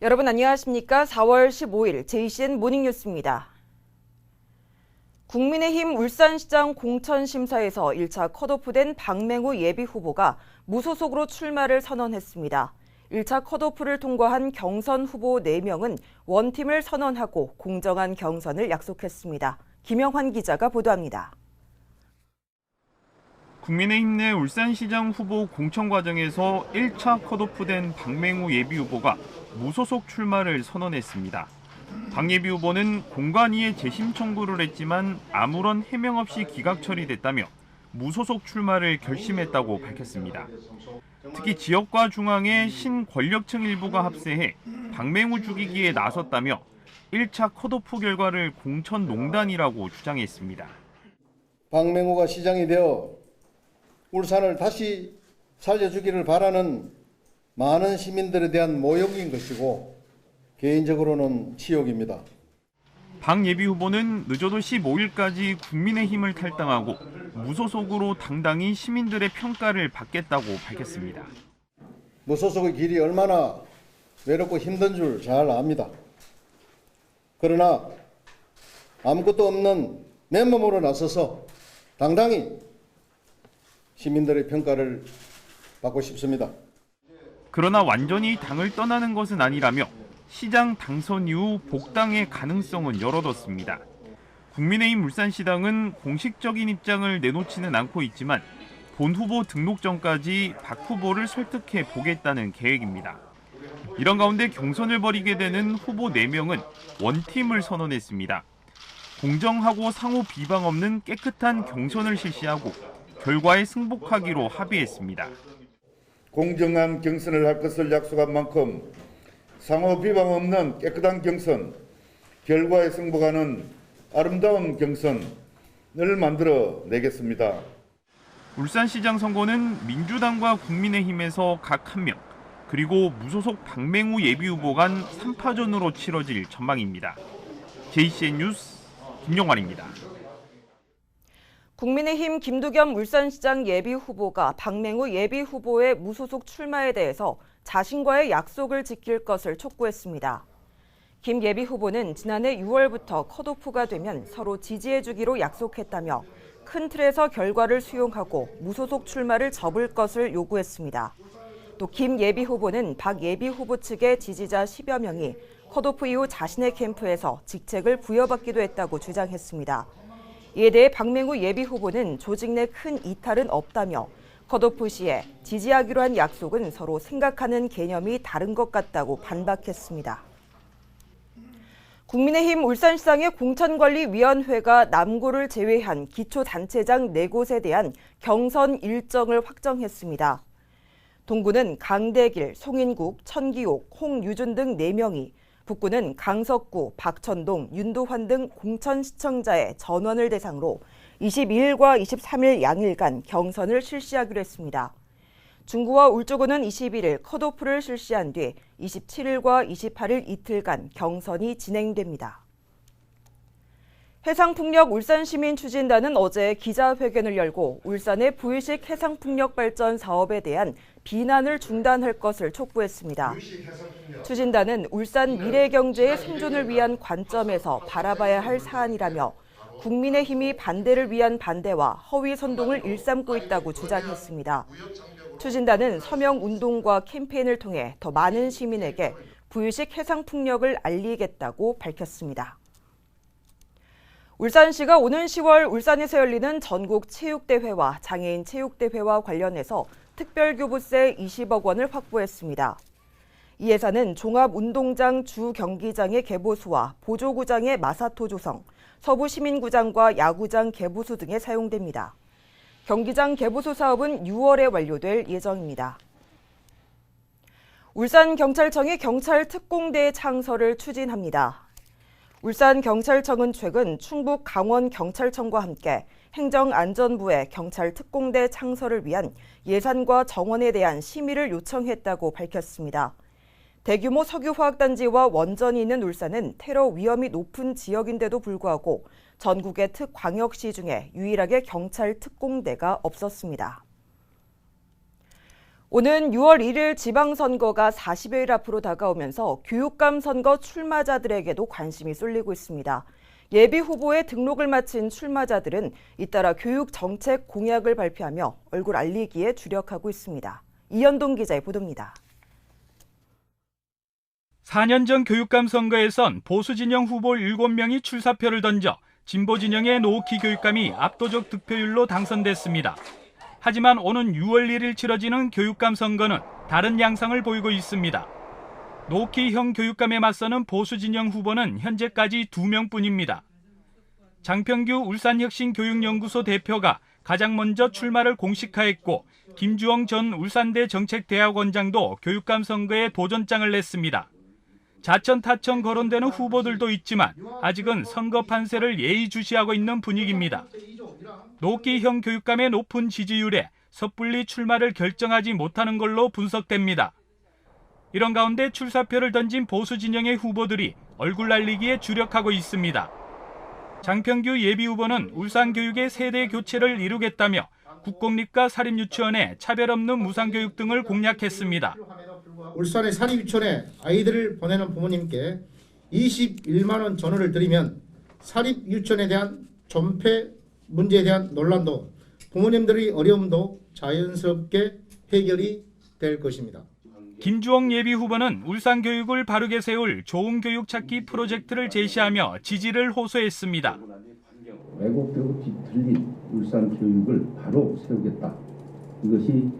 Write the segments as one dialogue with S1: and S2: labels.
S1: 여러분 안녕하십니까? 4월 15일 JCN 모닝뉴스입니다. 국민의힘 울산시장 공천심사에서 1차 컷오프된 박맹우 예비후보가 무소속으로 출마를 선언했습니다. 1차 컷오프를 통과한 경선 후보 4명은 원팀을 선언하고 공정한 경선을 약속했습니다. 김영환 기자가 보도합니다.
S2: 국민의힘 내 울산시장 후보 공천 과정에서 1차 컷오프된 박맹우 예비후보가 무소속 출마를 선언했습니다. 박 예비후보는 공관위에 재심 청구를 했지만 아무런 해명 없이 기각 처리됐다며 무소속 출마를 결심했다고 밝혔습니다. 특히 지역과 중앙의 신권력층 일부가 합세해 박맹우 죽이기에 나섰다며 1차 컷오프 결과를 공천농단이라고 주장했습니다.
S3: 박맹우가 시장이 되어 울산을 다시 살려주기를 바라는 많은 시민들에 대한 모욕인 것이고 개인적으로는 치욕입니다.
S2: 박 예비후보는 늦어도 15일까지 국민의힘을 탈당하고 무소속으로 당당히 시민들의 평가를 받겠다고 밝혔습니다.
S3: 무소속의 길이 얼마나 외롭고 힘든 줄 잘 압니다. 그러나 아무것도 없는 맨몸으로 나서서 당당히 시민들의 평가를 받고 싶습니다.
S2: 그러나 완전히 당을 떠나는 것은 아니라며 시장 당선 이후 복당의 가능성은 열어뒀습니다. 국민의힘 울산시당은 공식적인 입장을 내놓지는 않고 있지만 본 후보 등록 전까지 박 후보를 설득해 보겠다는 계획입니다. 이런 가운데 경선을 벌이게 되는 후보 4명은 원팀을 선언했습니다. 공정하고 상호 비방 없는 깨끗한 경선을 실시하고 결과에 승복하기로 합의했습니다.
S4: 공정한 경선을 할 것을 약속한 만큼 상호 비방 없는 깨끗한 경선, 결과에 승복하는 아름다운 경선을 만들어 내겠습니다.
S2: 울산시장 선거는 민주당과 국민의힘에서 각 1명, 그리고 무소속 박맹우 예비후보 간 3파전으로 치러질 전망입니다. JCN 뉴스 김영환입니다.
S1: 국민의힘 김두겸 울산시장 예비후보가 박맹우 예비후보의 무소속 출마에 대해서 자신과의 약속을 지킬 것을 촉구했습니다. 김 예비후보는 지난해 6월부터 컷오프가 되면 서로 지지해주기로 약속했다며 큰 틀에서 결과를 수용하고 무소속 출마를 접을 것을 요구했습니다. 또 김 예비후보는 박 예비후보 측의 지지자 10여 명이 컷오프 이후 자신의 캠프에서 직책을 부여받기도 했다고 주장했습니다. 이에 대해 박맹우 예비후보는 조직 내 큰 이탈은 없다며 컷오프 시에 지지하기로 한 약속은 서로 생각하는 개념이 다른 것 같다고 반박했습니다. 국민의힘 울산시장의 공천관리위원회가 남구를 제외한 기초단체장 4곳에 대한 경선 일정을 확정했습니다. 동구는 강대길, 송인국, 천기옥, 홍유준 등 4명이, 북구는 강석구, 박천동, 윤도환 등 공천시청자의 전원을 대상으로 22일과 23일 양일간 경선을 실시하기로 했습니다. 중구와 울주군은 21일 컷오프를 실시한 뒤 27일과 28일 이틀간 경선이 진행됩니다. 해상풍력 울산시민추진단은 어제 기자회견을 열고 울산의 부유식 해상풍력 발전 사업에 대한 비난을 중단할 것을 촉구했습니다. 추진단은 울산 미래경제의 생존을 위한 관점에서 바라봐야 할 사안이라며 국민의힘이 반대를 위한 반대와 허위 선동을 일삼고 있다고 주장했습니다. 추진단은 서명운동과 캠페인을 통해 더 많은 시민에게 부유식 해상풍력을 알리겠다고 밝혔습니다. 울산시가 오는 10월 울산에서 열리는 전국체육대회와 장애인 체육대회와 관련해서 특별교부세 20억 원을 확보했습니다. 이 예산은 종합운동장 주경기장의 개보수와 보조구장의 마사토 조성, 서부시민구장과 야구장 개보수 등에 사용됩니다. 경기장 개보수 사업은 6월에 완료될 예정입니다. 울산경찰청이 경찰특공대 창설을 추진합니다. 울산경찰청은 최근 충북 강원경찰청과 함께 행정안전부에 경찰특공대 창설을 위한 예산과 정원에 대한 심의를 요청했다고 밝혔습니다. 대규모 석유화학단지와 원전이 있는 울산은 테러 위험이 높은 지역인데도 불구하고 전국의 특광역시 중에 유일하게 경찰특공대가 없었습니다. 오는 6월 1일 지방선거가 40여일 앞으로 다가오면서 교육감 선거 출마자들에게도 관심이 쏠리고 있습니다. 예비 후보에 등록을 마친 출마자들은 잇따라 교육 정책 공약을 발표하며 얼굴 알리기에 주력하고 있습니다. 이현동 기자의 보도입니다.
S5: 4년 전 교육감 선거에선 보수 진영 후보 7명이 출사표를 던져 진보 진영의 노옥희 교육감이 압도적 득표율로 당선됐습니다. 하지만 오는 6월 1일 치러지는 교육감 선거는 다른 양상을 보이고 있습니다. 노옥희 형 교육감에 맞서는 보수 진영 후보는 현재까지 2명뿐입니다. 장평규 울산혁신교육연구소 대표가 가장 먼저 출마를 공식화했고 김주영 전 울산대 정책대학원장도 교육감 선거에 도전장을 냈습니다. 자천타천 거론되는 후보들도 있지만 아직은 선거 판세를 예의주시하고 있는 분위기입니다. 노옥희 형 교육감의 높은 지지율에 섣불리 출마를 결정하지 못하는 걸로 분석됩니다. 이런 가운데 출사표를 던진 보수 진영의 후보들이 얼굴 날리기에 주력하고 있습니다. 장평규 예비후보는 울산교육의 세대 교체를 이루겠다며 국공립과 사립유치원에 차별 없는 무상교육 등을 공약했습니다.
S6: 울산의 사립유치원에 아이들을 보내는 부모님께 21만 원 전후를 드리면 사립유치원에 대한 존폐 문제에 대한 논란도 부모님들의 어려움도 자연스럽게 해결이 될 것입니다.
S5: 김주영 예비후보는 울산교육을 바르게 세울 좋은 교육 찾기 프로젝트를 제시하며 지지를 호소했습니다.
S7: 왜곡되고 뒤틀린 울산 교육을 바로 세우겠다. 이것이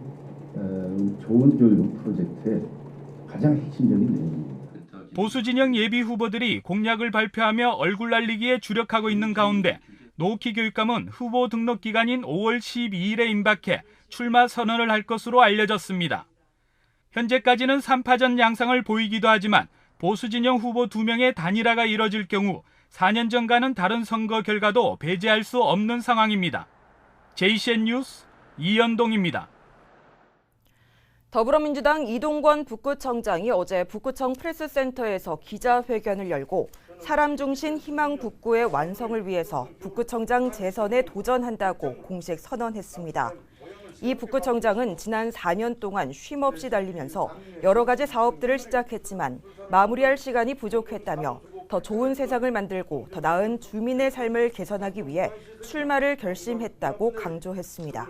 S7: 좋은 교육 프로젝트의 가장 핵심적인 내용입니다.
S5: 보수 진영 예비 후보들이 공약을 발표하며 얼굴 날리기에 주력하고 있는 가운데 노옥희 교육감은 후보 등록 기간인 5월 12일에 임박해 출마 선언을 할 것으로 알려졌습니다. 현재까지는 3파전 양상을 보이기도 하지만 보수 진영 후보 2명의 단일화가 이뤄질 경우 4년 전과는 다른 선거 결과도 배제할 수 없는 상황입니다. JCN 뉴스 이현동입니다.
S1: 더불어민주당 이동관 북구청장이 어제 북구청 프레스센터에서 기자회견을 열고 사람 중심 희망 북구의 완성을 위해서 북구청장 재선에 도전한다고 공식 선언했습니다. 이 북구청장은 지난 4년 동안 쉼없이 달리면서 여러 가지 사업들을 시작했지만 마무리할 시간이 부족했다며 더 좋은 세상을 만들고 더 나은 주민의 삶을 개선하기 위해 출마를 결심했다고 강조했습니다.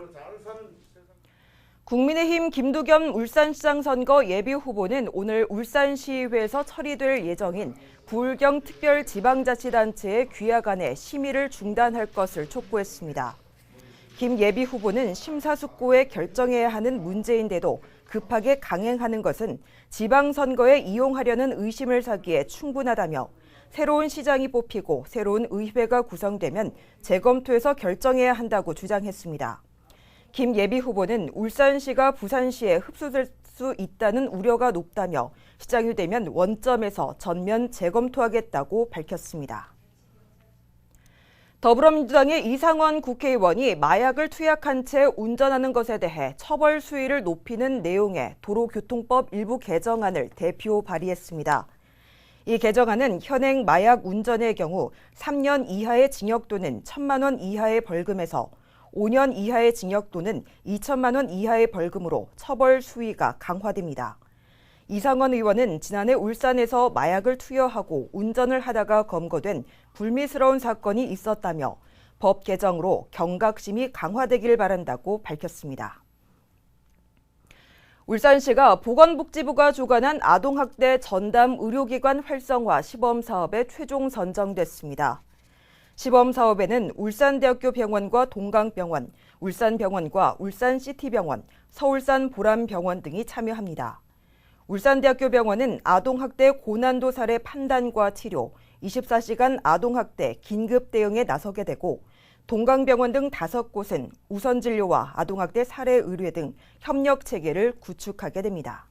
S1: 국민의힘 김두겸 울산시장 선거 예비 후보는 오늘 울산시의회에서 처리될 예정인 부울경 특별지방자치단체의 귀화간의 심의를 중단할 것을 촉구했습니다. 김 예비 후보는 심사숙고에 결정해야 하는 문제인데도 급하게 강행하는 것은 지방선거에 이용하려는 의심을 사기에 충분하다며 새로운 시장이 뽑히고 새로운 의회가 구성되면 재검토해서 결정해야 한다고 주장했습니다. 김 예비 후보는 울산시가 부산시에 흡수될 수 있다는 우려가 높다며 시장이 되면 원점에서 전면 재검토하겠다고 밝혔습니다. 더불어민주당의 이상원 국회의원이 마약을 투약한 채 운전하는 것에 대해 처벌 수위를 높이는 내용의 도로교통법 일부 개정안을 대표 발의했습니다. 이 개정안은 현행 마약 운전의 경우 3년 이하의 징역 또는 1,000만 원 이하의 벌금에서 5년 이하의 징역 또는 2천만 원 이하의 벌금으로 처벌 수위가 강화됩니다. 이상원 의원은 지난해 울산에서 마약을 투여하고 운전을 하다가 검거된 불미스러운 사건이 있었다며 법 개정으로 경각심이 강화되길 바란다고 밝혔습니다. 울산시가 보건복지부가 주관한 아동학대 전담 의료기관 활성화 시범사업에 최종 선정됐습니다. 시범사업에는 울산대학교 병원과 동강병원, 울산병원과 울산시티병원, 서울산 보람병원 등이 참여합니다. 울산대학교 병원은 아동학대 고난도 사례 판단과 치료, 24시간 아동학대 긴급 대응에 나서게 되고 동강병원 등 5곳은 우선진료와 아동학대 사례 의뢰 등 협력체계를 구축하게 됩니다.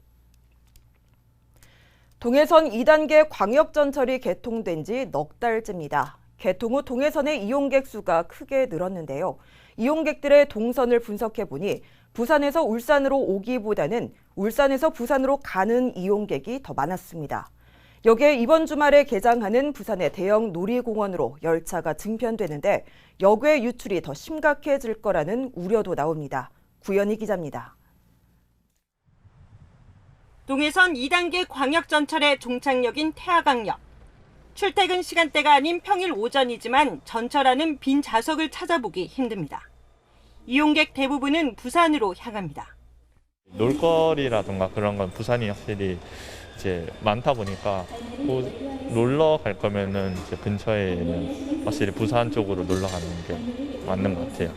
S1: 동해선 2단계 광역전철이 개통된 지 넉 달째입니다. 개통 후 동해선의 이용객 수가 크게 늘었는데요. 이용객들의 동선을 분석해보니 부산에서 울산으로 오기보다는 울산에서 부산으로 가는 이용객이 더 많았습니다. 여기에 이번 주말에 개장하는 부산의 대형 놀이공원으로 열차가 증편되는데 역외 유출이 더 심각해질 거라는 우려도 나옵니다. 구현희 기자입니다.
S8: 동해선 2단계 광역전철의 종착역인 태화강역. 출퇴근 시간대가 아닌 평일 오전이지만 전철안은 빈 좌석을 찾아보기 힘듭니다. 이용객 대부분은 부산으로 향합니다.
S9: 놀거리라든가 그런 건 부산이 확실히 이제 많다 보니까 놀러 갈 거면은 이제 근처에는 확실히 부산 쪽으로 놀러 가는 게 맞는 것 같아요.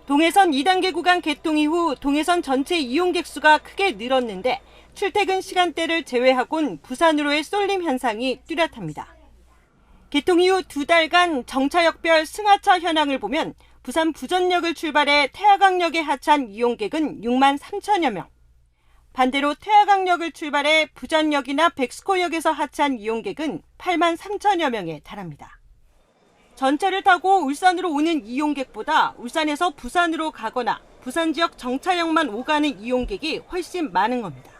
S8: 동해선 2단계 구간 개통 이후 동해선 전체 이용객 수가 크게 늘었는데 출퇴근 시간대를 제외하곤 부산으로의 쏠림 현상이 뚜렷합니다. 개통 이후 2달간 정차역별 승하차 현황을 보면 부산 부전역을 출발해 태화강역에 하차한 이용객은 6만 3천여 명. 반대로 태화강역을 출발해 부전역이나 백스코역에서 하차한 이용객은 8만 3천여 명에 달합니다. 전철을 타고 울산으로 오는 이용객보다 울산에서 부산으로 가거나 부산 지역 정차역만 오가는 이용객이 훨씬 많은 겁니다.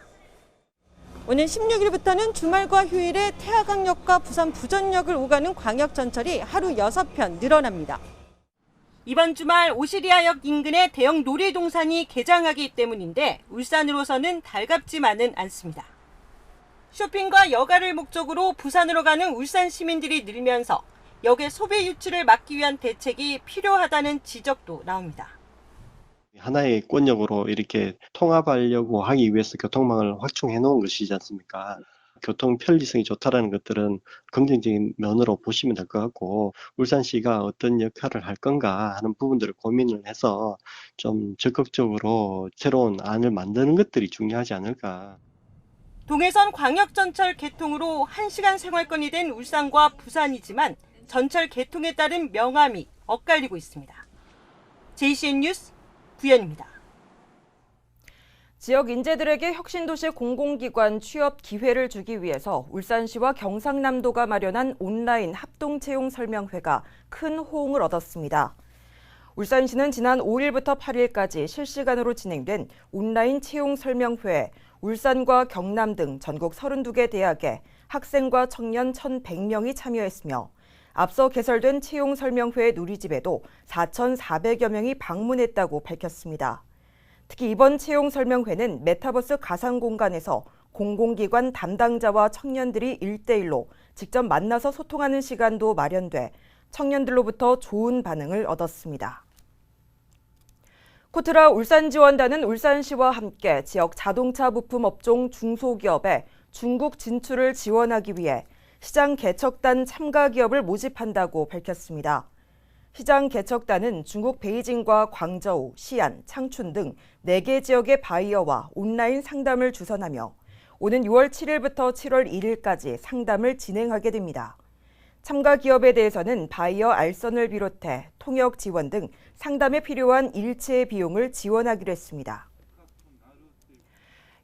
S8: 오는 16일부터는 주말과 휴일에 태화강역과 부산 부전역을 오가는 광역전철이 하루 6편 늘어납니다. 이번 주말 오시리아역 인근에 대형 놀이동산이 개장하기 때문인데 울산으로서는 달갑지만은 않습니다. 쇼핑과 여가를 목적으로 부산으로 가는 울산 시민들이 늘면서 역의 소비 유출을 막기 위한 대책이 필요하다는 지적도 나옵니다.
S10: 하나의 권역으로 이렇게 통합하려고 하기 위해서 교통망을 확충해 놓은 것이지 않습니까? 교통 편리성이 좋다라는 것들은 긍정적인 면으로 보시면 될 것 같고, 울산시가 어떤 역할을 할 건가 하는 부분들을 고민을 해서 좀 적극적으로 새로운 안을 만드는 것들이 중요하지 않을까.
S8: 동해선 광역전철 개통으로 1시간 생활권이 된 울산과 부산이지만 전철 개통에 따른 명암이 엇갈리고 있습니다. JCN 뉴스 구현입니다.
S1: 지역 인재들에게 혁신도시 공공기관 취업 기회를 주기 위해서 울산시와 경상남도가 마련한 온라인 합동채용 설명회가 큰 호응을 얻었습니다. 울산시는 지난 5일부터 8일까지 실시간으로 진행된 온라인 채용 설명회에 울산과 경남 등 전국 32개 대학의 학생과 청년 1,100명이 참여했으며 앞서 개설된 채용 설명회 누리집에도 4,400여 명이 방문했다고 밝혔습니다. 특히 이번 채용 설명회는 메타버스 가상 공간에서 공공기관 담당자와 청년들이 1대1로 직접 만나서 소통하는 시간도 마련돼 청년들로부터 좋은 반응을 얻었습니다. 코트라 울산지원단은 울산시와 함께 지역 자동차 부품 업종 중소기업의 중국 진출을 지원하기 위해 시장 개척단 참가 기업을 모집한다고 밝혔습니다. 시장 개척단은 중국 베이징과 광저우, 시안, 창춘 등 4개 지역의 바이어와 온라인 상담을 주선하며 오는 6월 7일부터 7월 1일까지 상담을 진행하게 됩니다. 참가 기업에 대해서는 바이어 알선을 비롯해 통역 지원 등 상담에 필요한 일체 비용을 지원하기로 했습니다.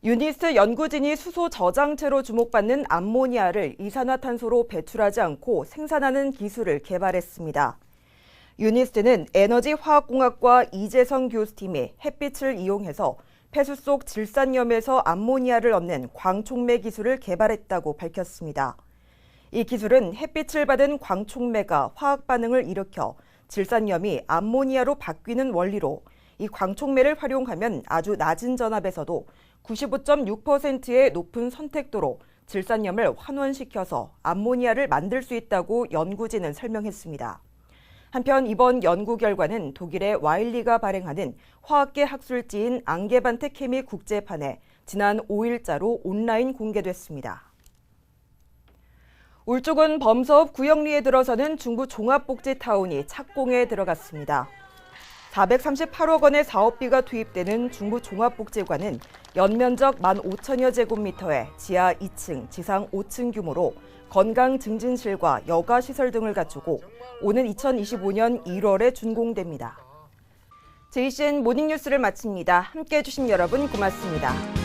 S1: 유니스 연구진이 수소 저장체로 주목받는 암모니아를 이산화탄소로 배출하지 않고 생산하는 기술을 개발했습니다. 유니스는 에너지화학공학과 이재성 교수팀이 햇빛을 이용해서 폐수 속 질산염에서 암모니아를 얻는 광촉매 기술을 개발했다고 밝혔습니다. 이 기술은 햇빛을 받은 광촉매가 화학 반응을 일으켜 질산염이 암모니아로 바뀌는 원리로 이 광촉매를 활용하면 아주 낮은 전압에서도 95.6%의 높은 선택도로 질산염을 환원시켜서 암모니아를 만들 수 있다고 연구진은 설명했습니다. 한편 이번 연구 결과는 독일의 와일리가 발행하는 화학계 학술지인 앙게반테 케미 국제판에 지난 5일자로 온라인 공개됐습니다. 울주군 범서읍 구영리에 들어서는 중부 종합복지타운이 착공에 들어갔습니다. 438억 원의 사업비가 투입되는 중부 종합복지관은 연면적 15,000여 제곱미터의 지하 2층, 지상 5층 규모로 건강 증진실과 여가시설 등을 갖추고 오는 2025년 1월에 준공됩니다. JCN 모닝뉴스를 마칩니다. 함께해 주신 여러분 고맙습니다.